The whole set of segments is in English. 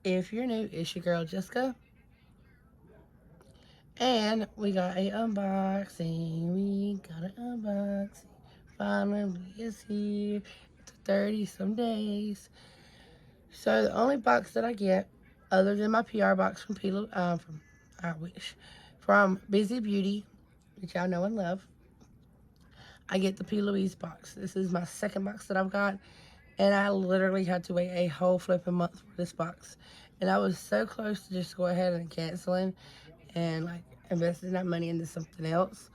If you're new, it's your girl Jessica. And we got a unboxing. We got an unboxing. Finally, it's here. It's 30 some days. So the only box that I get, other than my PR box from from Busy Beauty, which y'all know and love, I get the PLOUISE box. This is my second box that I've got, and I literally had to wait a whole flipping month for this box. And I was so close to just go ahead and canceling and like investing that money into something else.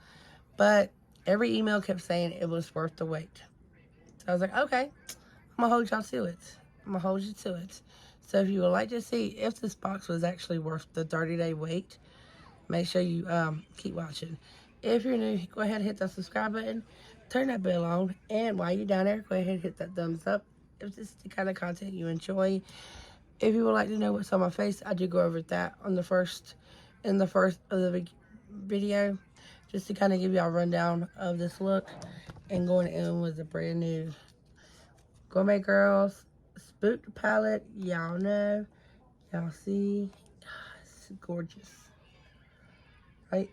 But every email kept saying it was worth the wait. So I was like, okay, I'm gonna hold y'all to it. I'm gonna hold you to it. So if you would like to see if this box was actually worth the 30-day wait, make sure you keep watching. If you're new, go ahead and hit that subscribe button, turn that bell on, and while you're down there, go ahead and hit that thumbs up if this is the kind of content you enjoy. If you would like to know what's on my face, I do go over that in the first of the video, just to kind of give y'all a rundown of this look. And going in with a brand new Gourmet Girls Spooked palette. Y'all know, y'all see, it's gorgeous, right?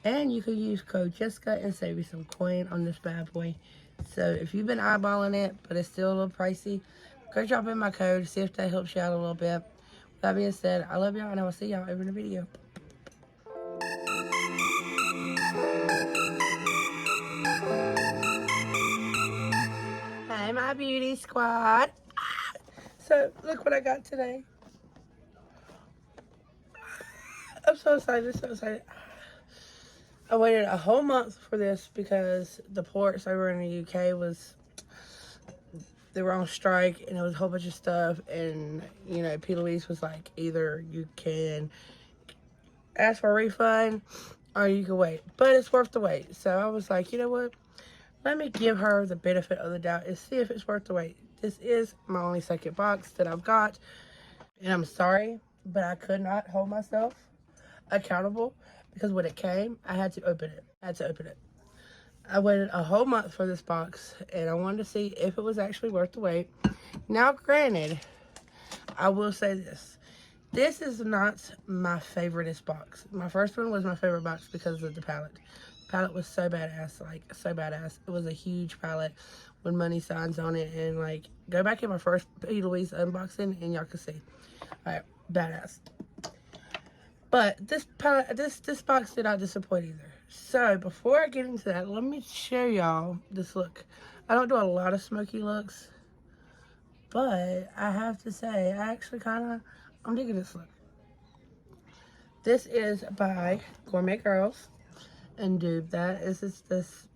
And you can use code Jessica and save you some coin on this bad boy. So if you've been eyeballing it, but it's still a little pricey, go drop in my code, see if that helps you out a little bit. With that being said, I love y'all, and I will see y'all over in the video. Hi, my beauty squad. So look what I got today. I'm so excited, so excited. I waited a whole month for this because the ports over in the UK they were on strike, and it was a whole bunch of stuff. And you know, PLOUISE was like, either you can ask for a refund or you can wait, but it's worth the wait. So I was like, you know what, let me give her the benefit of the doubt and see if it's worth the wait. This is my only second box that I've got, and I'm sorry, but I could not hold myself accountable because when it came, I had to open it. I waited a whole month for this box, and I wanted to see if it was actually worth the wait. Now, granted, I will say this is not my favoriteest box. My first one was my favorite box because of the palette. The palette was so badass, like so badass. It was a huge palette with money signs on it, and like, go back in my first PLOUISE unboxing and y'all can see. All right, badass. But this box did not disappoint either. So before I get into that, let me show y'all this look. I don't do a lot of smoky looks, but I have to say, I'm digging this look. This is by Gourmet Girls, and dude, this is this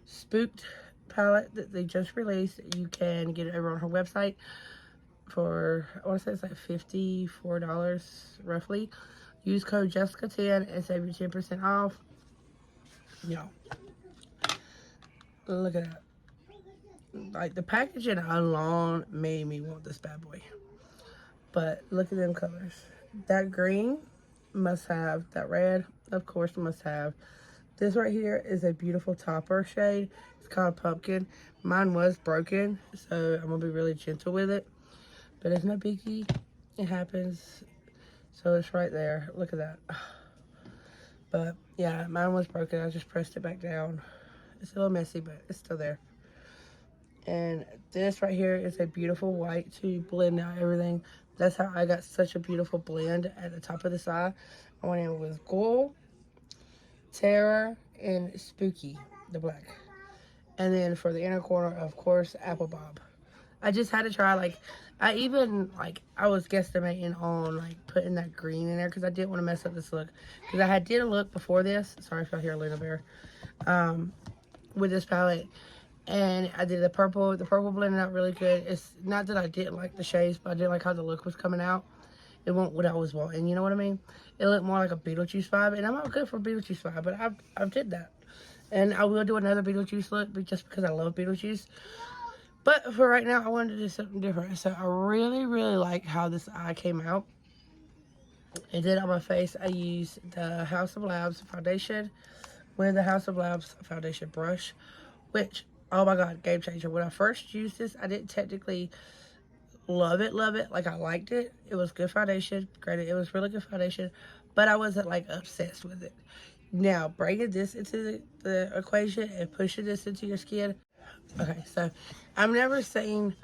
Spooked palette that they just released. You can get it over on her website for, I want to say it's like $54 roughly. Use code Jessica10 and save you 10% off. Yo, look at that. Like, the packaging alone made me want this bad boy. But look at them colors. That green must have. That red, of course, must have. This right here is a beautiful topper shade. It's called Pumpkin. Mine was broken, so I'm going to be really gentle with it. But it's no biggie. It happens. So it's right there. Look at that. But yeah, mine was broken. I just pressed it back down. It's a little messy, but it's still there. And this right here is a beautiful white to blend out everything. That's how I got such a beautiful blend at the top of the eye. I went in with Ghoul, Terror, and Spooky, the black. And then for the inner corner, of course, Apple Bob. I just had to try, like, I was guesstimating on, like, putting that green in there because I didn't want to mess up this look. Because I did a look before this. Sorry if y'all hear Luna Bear. With this palette. And I did the purple. The purple blended out really good. It's not that I didn't like the shades, but I didn't like how the look was coming out. It wasn't what I was wanting, you know what I mean? It looked more like a Beetlejuice vibe, and I'm not good for Beetlejuice vibe, but I've did that. And I will do another Beetlejuice look just because I love Beetlejuice. But for right now, I wanted to do something different. So I really, really like how this eye came out. And then on my face, I used the House of Labs foundation with the House of Labs foundation brush, which, oh my God, game changer. When I first used this, I didn't technically love it, love it. Like, I liked it. It was good foundation. Granted, it was really good foundation, but I wasn't like obsessed with it. Now, bringing this into the equation and pushing this into your skin. Okay, so I've never seen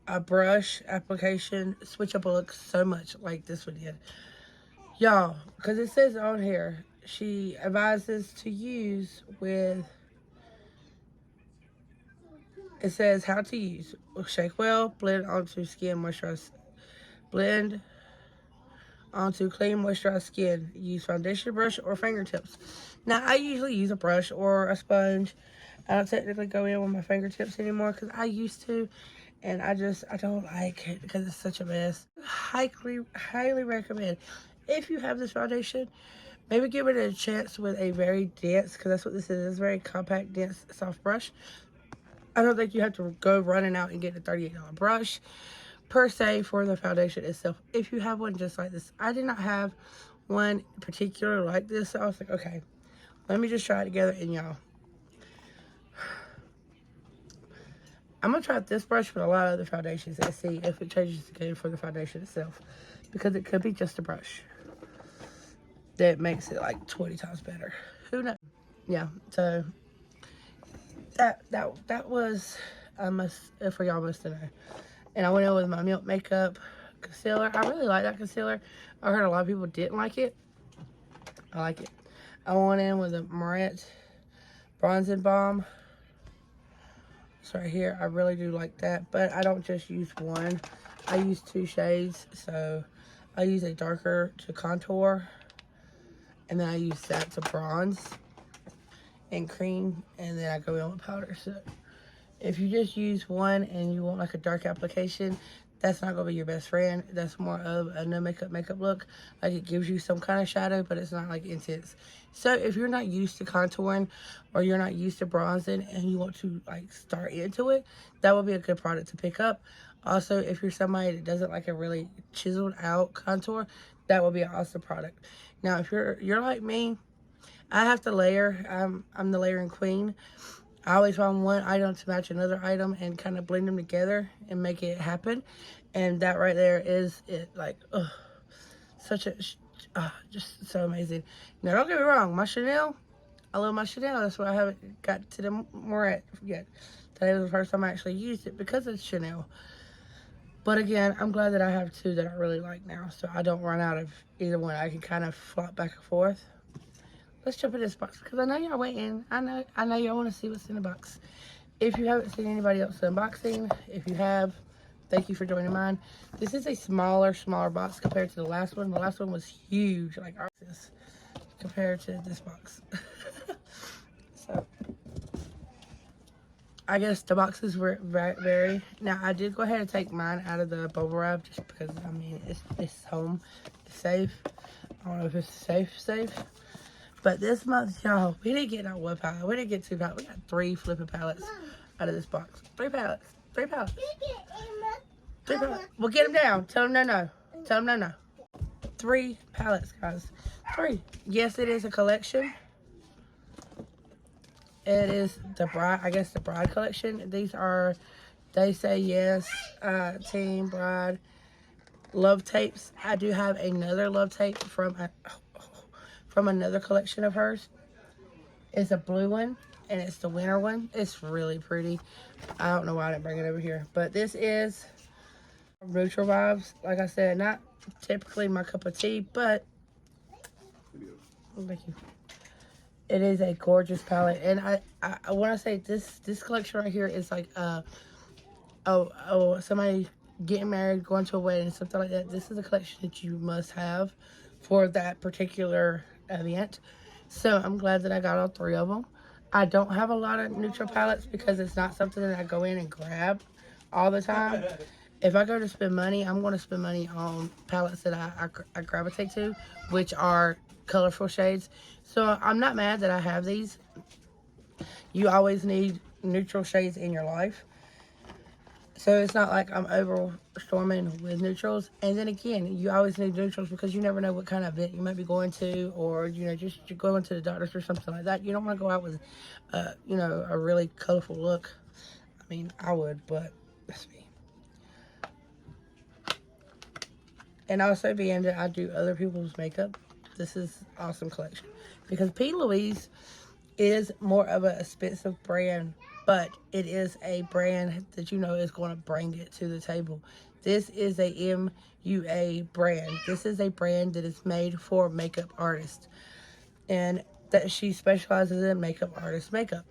a brush application switch up a look so much like this one did. Y'all, because it says on here, she advises to use with, it says how to use. Shake well, blend onto skin, moisturize. Blend onto clean, moisturized skin. Use foundation brush or fingertips. Now, I usually use a brush or a sponge. I don't technically go in with my fingertips anymore because I used to. And I don't like it because it's such a mess. Highly recommend. If you have this foundation, maybe give it a chance with a very dense, because that's what this is. It's a very compact, dense, soft brush. I don't think you have to go running out and get a $38 brush per se for the foundation itself. If you have one just like this, I did not have one particular like this, so I was like, okay, let me just try it together. And y'all, I'm gonna try this brush with a lot of other foundations and see if it changes the game for the foundation itself, because it could be just a brush that makes it like 20 times better. Who knows? Yeah, so that was a must for y'all must to know. And I went in with my Milk Makeup concealer. I really like that concealer. I heard a lot of people didn't like it. I like it. I went in with a Moret Bronzing Balm. It's right here. I really do like that, but I don't just use one. I use 2 shades, so I use a darker to contour, and then I use that to bronze and cream, and then I go in with powder. So if you just use one and you want like a dark application, that's not going to be your best friend. That's more of a no makeup look. Like, it gives you some kind of shadow, but it's not like intense. So if you're not used to contouring or you're not used to bronzing and you want to like start into it, that would be a good product to pick up. Also, if you're somebody that doesn't like a really chiseled out contour, that would be an awesome product. Now, if you're like me, I have to layer. I'm the layering queen. I always find one item to match another item and kind of blend them together and make it happen. And that right there is it. Like, such a, just so amazing. Now, don't get me wrong. My Chanel, I love my Chanel. That's why I haven't got to the Moret yet. Today was the first time I actually used it because it's Chanel. But again, I'm glad that I have 2 that I really like now. So I don't run out of either one. I can kind of flop back and forth. Let's jump in this box because I know y'all waiting. I know y'all want to see what's in the box. If you haven't seen anybody else unboxing, if you have, thank you for joining mine. This is a smaller box compared to the last one. The last one was huge, like this, compared to this box. So, I guess the boxes were vary. Now, I did go ahead and take mine out of the bubble wrap just because, I mean, it's home. It's safe. I don't know if it's safe. But this month, y'all, we didn't get not 1 palette. We didn't get 2 palettes. We got 3 flipping palettes out of this box. 3 palettes. 3 palettes. 3 palettes. Well, get them down. Tell them no. Tell them no. 3 palettes, guys. 3. Yes, it is a collection. It is the bride, I guess the bride collection. These are, they say yes, team bride love tapes. I do have another love tape from another collection of hers. It's a blue one, and it's the winter one. It's really pretty. I don't know why I didn't bring it over here, but this is Neutral Vibes. Like I said, not typically my cup of tea, but thank you. It is a gorgeous palette, and I want to say this collection right here is like somebody getting married, going to a wedding, something like that. This is a collection that you must have for that particular event. So I'm glad that I got all 3 of them. I don't have a lot of neutral palettes because it's not something that I go in and grab all the time. If I go to spend money, I'm going to spend money on palettes that I gravitate to, which are colorful shades. So I'm not mad that I have these. You always need neutral shades in your life. So it's not like I'm overstorming with neutrals. And then again, you always need neutrals because you never know what kind of event you might be going to, or, you know, just going to the doctor's or something like that. You don't want to go out with, you know, a really colorful look. I mean, I would, but that's me. And also being that I do other people's makeup, this is awesome collection. Because P. Louise is more of an expensive brand, but it is a brand that you know is going to bring it to the table. This is a MUA brand. This is a brand that is made for makeup artists, and that she specializes in makeup artist makeup.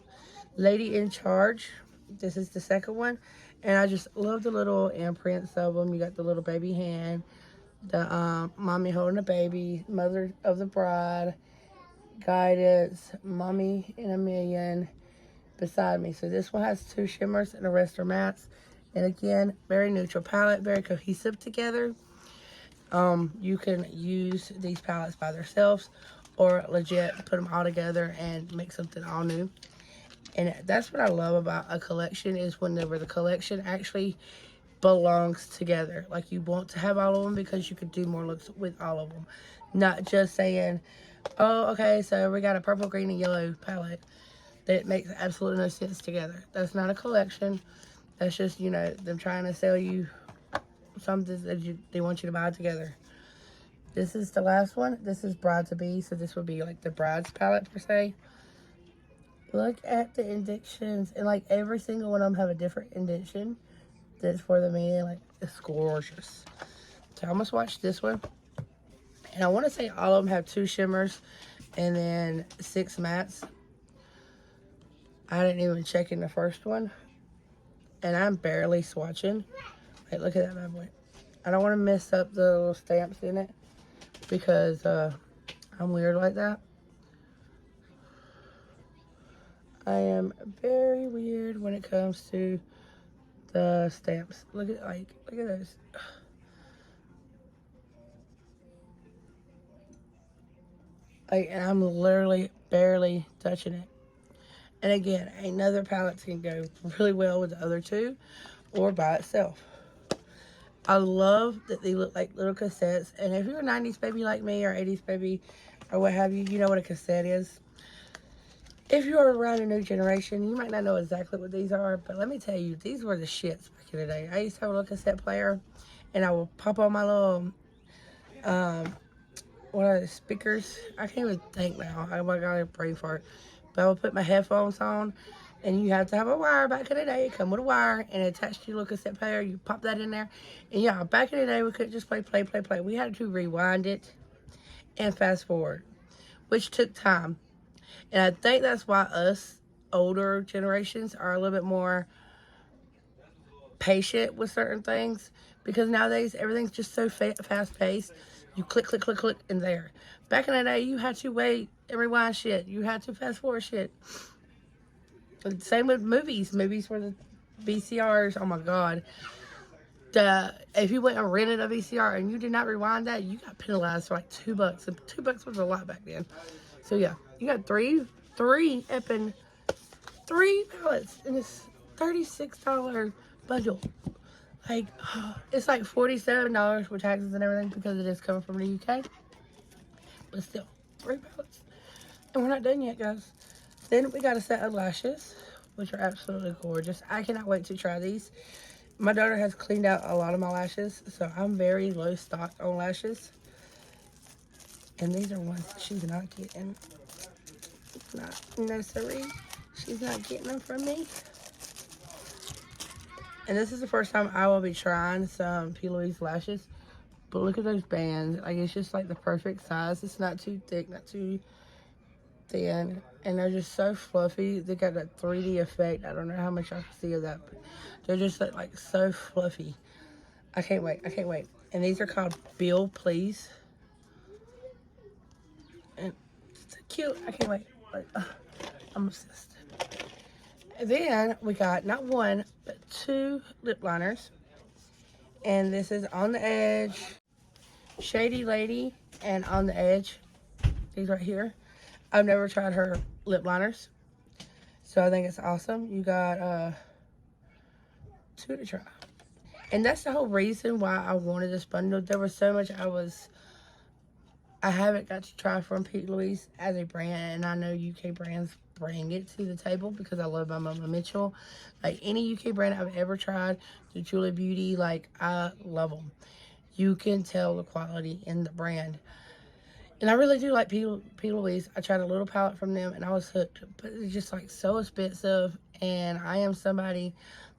Lady in Charge, this is the second one, and I just love the little imprints of them. You got the little baby hand, the mommy holding a baby, mother of the bride, guidance, mommy in a million beside me. So this one has 2 shimmers and the rest are mattes. And again, very neutral palette, very cohesive together. You can use these palettes by themselves or legit put them all together and make something all new. And that's what I love about a collection, is whenever the collection actually belongs together. Like, you want to have all of them because you could do more looks with all of them. Not just saying, oh, okay, so we got a purple, green, and yellow palette. That makes absolutely no sense together. That's not a collection. That's just, you know, them trying to sell you something that they want you to buy together. This is the last one. This is Bride to Be, so this would be like the bride's palette per se. Look at the indentations, and like every single one of them have a different indentation that's for the man. Like, it's gorgeous. So I'm gonna swatch this one, and I want to say all of them have 2 shimmers and then 6 mattes. I didn't even check in the first one, and I'm barely swatching. Wait, look at that bad boy. I don't want to mess up the little stamps in it because I'm weird like that. I am very weird when it comes to the stamps. Look at those. Like, and I'm literally barely touching it. And again, another palette can go really well with the other 2 or by itself. I love that they look like little cassettes. And if you're a 90s baby like me, or 80s baby, or what have you, you know what a cassette is. If you're around a new generation, you might not know exactly what these are, but let me tell you, these were the shits back in the day. I used to have a little cassette player, and I will pop on my little, what are the speakers? I can't even think now. I got a brain fart. But I would put my headphones on, and you have to have a wire back in the day. It come with a wire, and attached to your little cassette player. You pop that in there, and yeah, back in the day, we couldn't just play. We had to rewind it and fast forward, which took time. And I think that's why us older generations are a little bit more patient with certain things, because nowadays everything's just so fast paced. You click, and there. Back in the day, you had to wait and rewind shit. You had to fast forward shit. Same with movies. Movies were the VCRs. Oh my God. If you went and rented a VCR and you did not rewind that, you got penalized for like $2. And $2 was a lot back then. So yeah, you got three palettes in this $36 bundle. Like, it's like $47 for taxes and everything because it is coming from the UK. But still, 3 palettes. And we're not done yet, guys. Then we got a set of lashes, which are absolutely gorgeous. I cannot wait to try these. My daughter has cleaned out a lot of my lashes, so I'm very low stocked on lashes. And these are ones that she's not getting. It's not necessary. She's not getting them from me. And this is the first time I will be trying some P. Louise lashes. But look at those bands. Like, it's just like the perfect size. It's not too thick, not too thin. And they're just so fluffy. They got that 3D effect. I don't know how much y'all can see of that, but they're just like so fluffy. I can't wait. I can't wait. And these are called Bill Please. And it's so cute. I can't wait. Like, I'm obsessed. And then we got not 1, but 2 lip liners. And this is On the Edge, Shady Lady, and On the Edge. These right here. I've never tried her lip liners, so I think it's awesome. You got 2 to try. And that's the whole reason why I wanted this bundle. There was so much I haven't got to try from P. Louise as a brand, and I know UK brands bring it to the table because I love my Mama Mitchell. Like, any UK brand I've ever tried, the Julie Beauty, like, I love them. You can tell the quality in the brand. And I really do like P. Louise. I tried a little palette from them and I was hooked. But it's just like so expensive. And I am somebody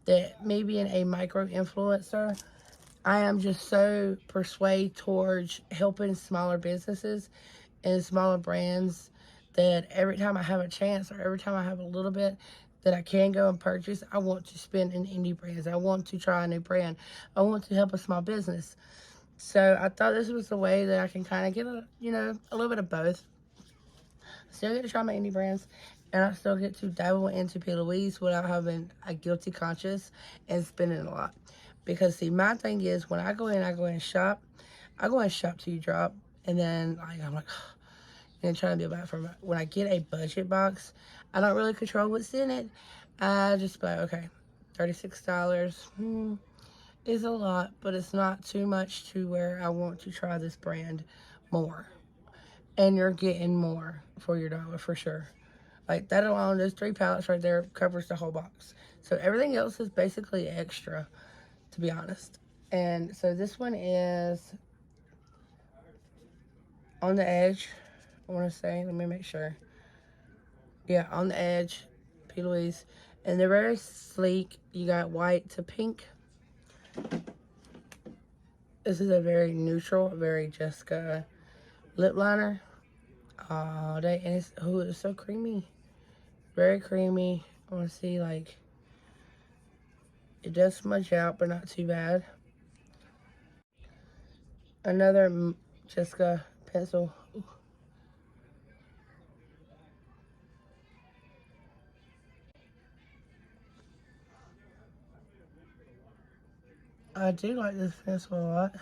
that may be a micro influencer. I am just so persuaded towards helping smaller businesses and smaller brands that every time I have a chance or every time I have a little bit that I can go and purchase, I want to spend in indie brands. I want to try a new brand. I want to help a small business. So I thought this was the way that I can kind of get a little bit of both. Still get to try my indie brands, and I still get to dabble into P. Louise without having a guilty conscience and spending a lot. Because see, my thing is when I go in and shop. I go and shop till you drop, and then I'm like, and trying to be back from it. When I get a budget box, I don't really control what's in it. I just be like, okay, $36 is a lot, but it's not too much to where I want to try this brand more. And you're getting more for your dollar for sure. Like that alone, those 3 palettes right there covers the whole box. So everything else is basically extra, to be honest. And so this one is on the edge. I want to say, let me make sure. Yeah, on the edge, P. Louise. And they're very sleek. You got white to pink. This is a very neutral, very Jessica lip liner. And it's so creamy. Very creamy. I want to see, like, it does smudge out, but not too bad. Another Jessica pencil. Ooh. I do like this pencil a lot.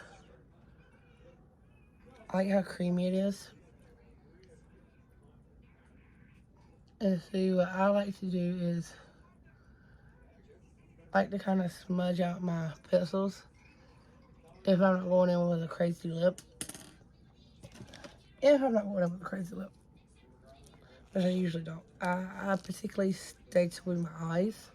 I like how creamy it is. And see, what I like to do is like to kind of smudge out my pencils if I'm not going in with a crazy lip. If I'm not going in with a crazy lip, which I usually don't. I particularly stay with my eyes.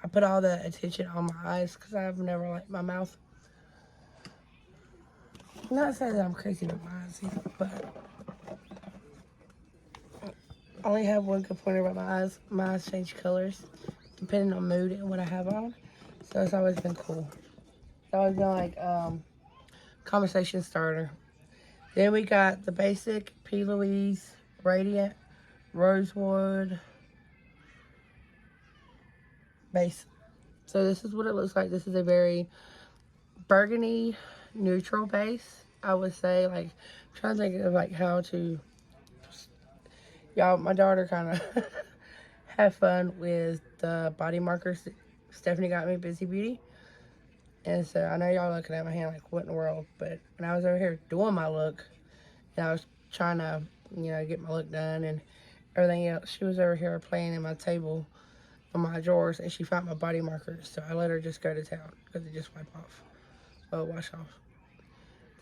I put all the attention on my eyes because I've never liked my mouth. Not saying that I'm crazy with my eyes either, but I only have one complaint about my eyes. My eyes change colors depending on mood and what I have on. So it's always been cool. It's always been like conversation starter. Then we got the basic P. Louise Radiant Rosewood base. So this is what it looks like. This is a very burgundy neutral base. I would say, like, I'm trying to think of like how to. Y'all, my daughter kind of had fun with the body markers that Stephanie got me, Busy Beauty. And so I know y'all looking at my hand like, what in the world? But when I was over here doing my look, and I was trying to, get my look done and everything else, she was over here playing in my table on my drawers, and she found my body markers. So I let her just go to town because they just wipe off, wash off.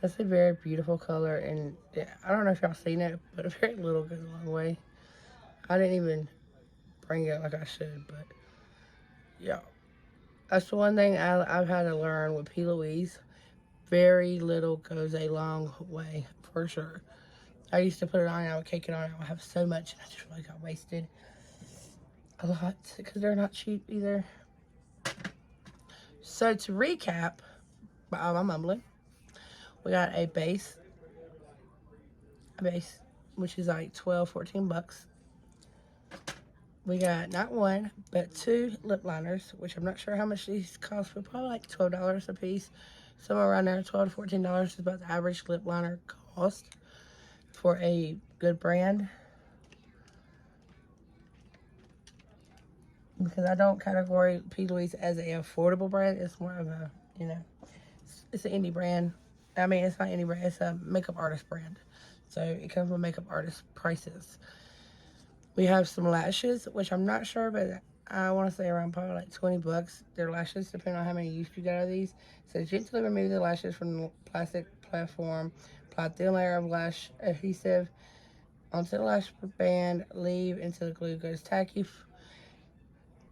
That's a very beautiful color, and yeah, I don't know if y'all seen it, but a very little goes a long way. I didn't even bring it like I should, but yeah. That's the one thing I've had to learn with P. Louise. Very little goes a long way, for sure. I used to put it on and I would cake it on and I would have so much and I just really got wasted a lot because they're not cheap either. So to recap, I'm mumbling. We got a base, which is like 12, 14 bucks. We got not one, but 2 lip liners, which I'm not sure how much these cost, but probably like $12 a piece. Somewhere around there, $12 to $14 is about the average lip liner cost for a good brand. Because I don't category P. Louise as an affordable brand. It's more of a, it's an indie brand. I mean, it's not indie brand. It's a makeup artist brand. So it comes with makeup artist prices. We have some lashes, which I'm not sure, but I want to say around probably like 20 bucks. They're lashes, depending on how many use you got out of these. So gently remove the lashes from the plastic platform. Apply a thin layer of lash adhesive onto the lash band. Leave until the glue goes tacky.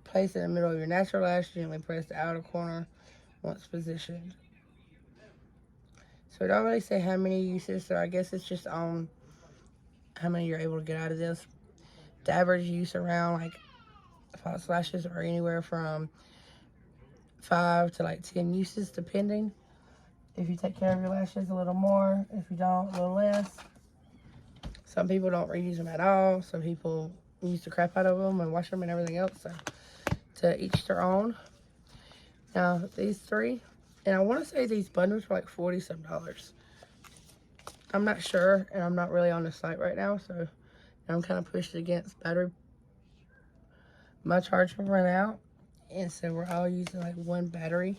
Place in the middle of your natural lash. Gently press the outer corner once positioned. So it don't really say how many uses, so I guess it's just on how many you're able to get out of this. The average use around like false lashes are anywhere from 5 to like 10 uses, depending. If you take care of your lashes, a little more. If you don't, a little less. Some people don't reuse them at all. Some people use the crap out of them and wash them and everything else. So to each their own. Now these three, and I want to say these bundles were like $40 some. I'm not sure, and I'm not really on the site right now, so I'm kind of pushed against battery. My charger ran out, and so we're all using like one battery,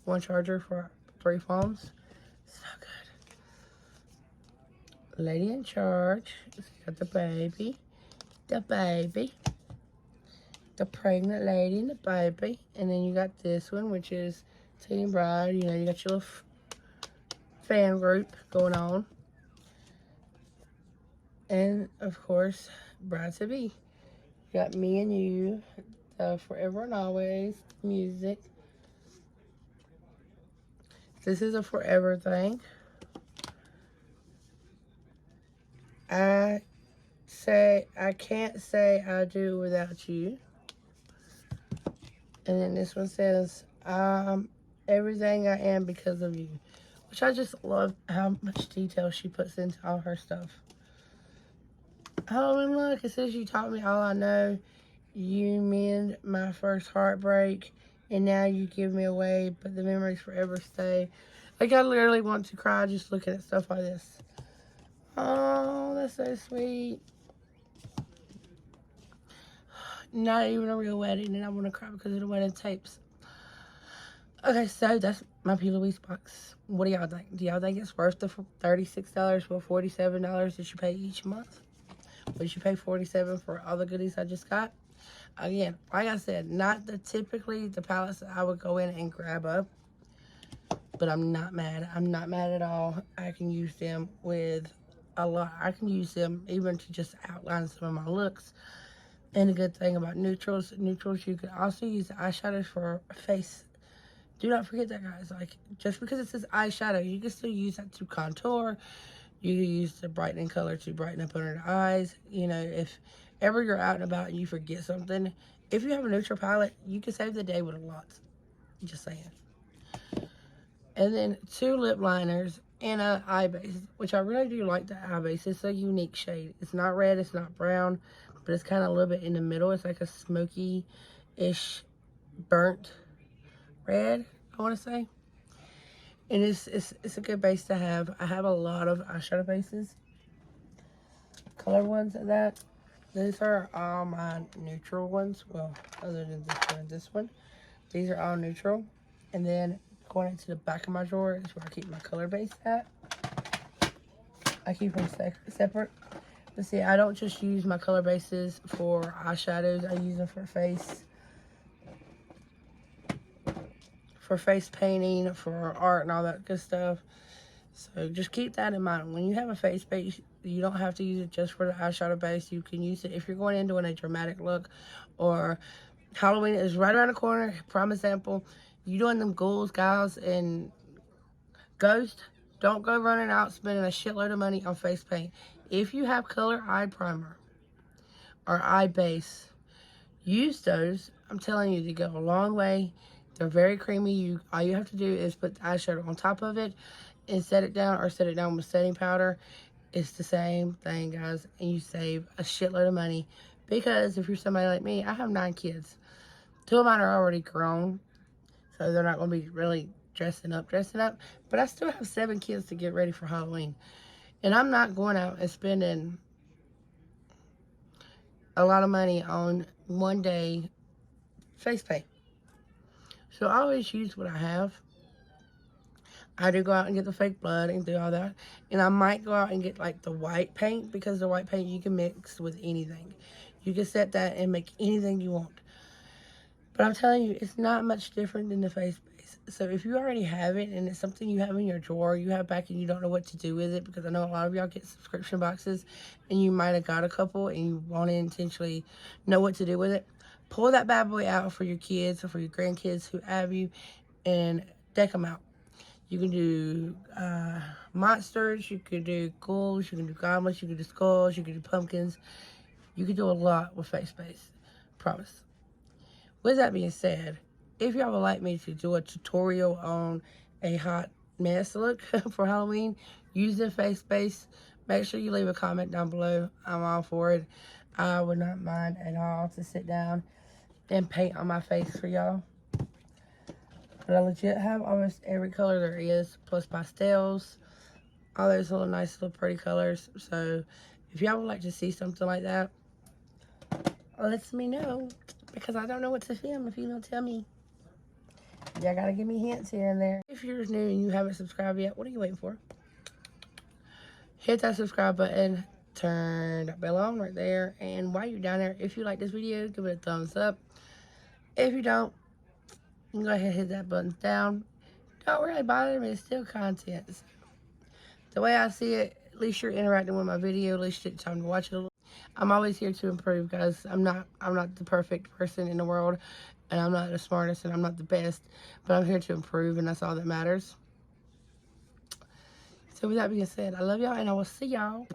one charger for 3 phones. So good. Lady in charge. Got the baby, the pregnant lady, and the baby. And then you got this one, which is Teen Bride. You know, you got your little fan group going on. And, of course, bride-to-be. You got me and you, forever and always music. This is a forever thing. I can't say I do without you. And then this one says, everything I am because of you. Which I just love how much detail she puts into all her stuff. Oh, and look, it says you taught me all I know. You mend my first heartbreak, and now you give me away, but the memories forever stay. Like, I literally want to cry just looking at stuff like this. Oh, that's so sweet. Not even a real wedding, and I want to cry because of the wedding tapes. Okay, so that's my PLOUISE box. What do y'all think? Do y'all think it's worth the $36 for $47 that you pay each month? Would you pay $47 for all the goodies I just got? Again, like I said, not typically the palettes that I would go in and grab up. But I'm not mad. I'm not mad at all. I can use them with a lot. I can use them even to just outline some of my looks. And the good thing about neutrals, you can also use the eyeshadows for face. Do not forget that, guys. Like, just because it says eyeshadow, you can still use that to contour. You can use the brightening color to brighten up under the eyes. You know, if ever you're out and about and you forget something, if you have a neutral palette, you can save the day with a lot. Just saying. And then 2 lip liners and an eye base, which I really do like the eye base. It's a unique shade. It's not red, it's not brown, but it's kind of a little bit in the middle. It's like a smoky-ish burnt red, I want to say. And it's a good base to have. I have a lot of eyeshadow bases, color ones of that. These are all my neutral ones. Well, other than this one and this one. These are all neutral. And then going into the back of my drawer is where I keep my color base at. I keep them separate. But see, I don't just use my color bases for eyeshadows. I use them for face painting, for art and all that good stuff. So just keep that in mind. When you have a face base, you don't have to use it just for the eyeshadow base. You can use it if you're going into a dramatic look, or Halloween is right around the corner. Prime example, you doing them ghouls, gals, and ghosts, don't go running out spending a shitload of money on face paint. If you have color eye primer or eye base, use those. I'm telling you, they go a long way. They're very creamy. All you have to do is put the eyeshadow on top of it and set it down, or set it down with setting powder. It's the same thing, guys, and you save a shitload of money. Because if you're somebody like me, I have 9 kids. 2 of mine are already grown, so they're not going to be really dressing up. But I still have 7 kids to get ready for Halloween. And I'm not going out and spending a lot of money on one day face paint. So I always use what I have. I do go out and get the fake blood and do all that. And I might go out and get like the white paint, because the white paint you can mix with anything. You can set that and make anything you want. But I'm telling you, it's not much different than the face base. So if you already have it and it's something you have in your drawer, you have back and you don't know what to do with it, because I know a lot of y'all get subscription boxes and you might have got a couple and you want to intentionally know what to do with it, pull that bad boy out for your kids or for your grandkids who have you and deck them out. You can do monsters, you can do ghouls, you can do goblins, you can do skulls, you can do pumpkins. You can do a lot with face space. Promise. With that being said, if y'all would like me to do a tutorial on a hot mess look for Halloween using face space, make sure you leave a comment down below. I'm all for it. I would not mind at all to sit down and paint on my face for y'all. But I legit have almost every color there is, plus pastels, all those little nice little pretty colors. So if y'all would like to see something like that, let me know, because I don't know what to film if you don't tell me. Y'all gotta give me hints here and there. If you're new and you haven't subscribed yet, what are you waiting for? Hit that subscribe button, turn that bell on right there, and while you're down there, if you like this video, give it a thumbs up. If you don't, you can go ahead and hit that button down. Don't really bother me, it's still content. The way I see it, at least you're interacting with my video, at least you take time to watch it. I'm always here to improve, guys. I'm not the perfect person in the world, and I'm not the smartest, and I'm not the best, but I'm here to improve, and that's all that matters. So with that being said, I love y'all, and I will see y'all.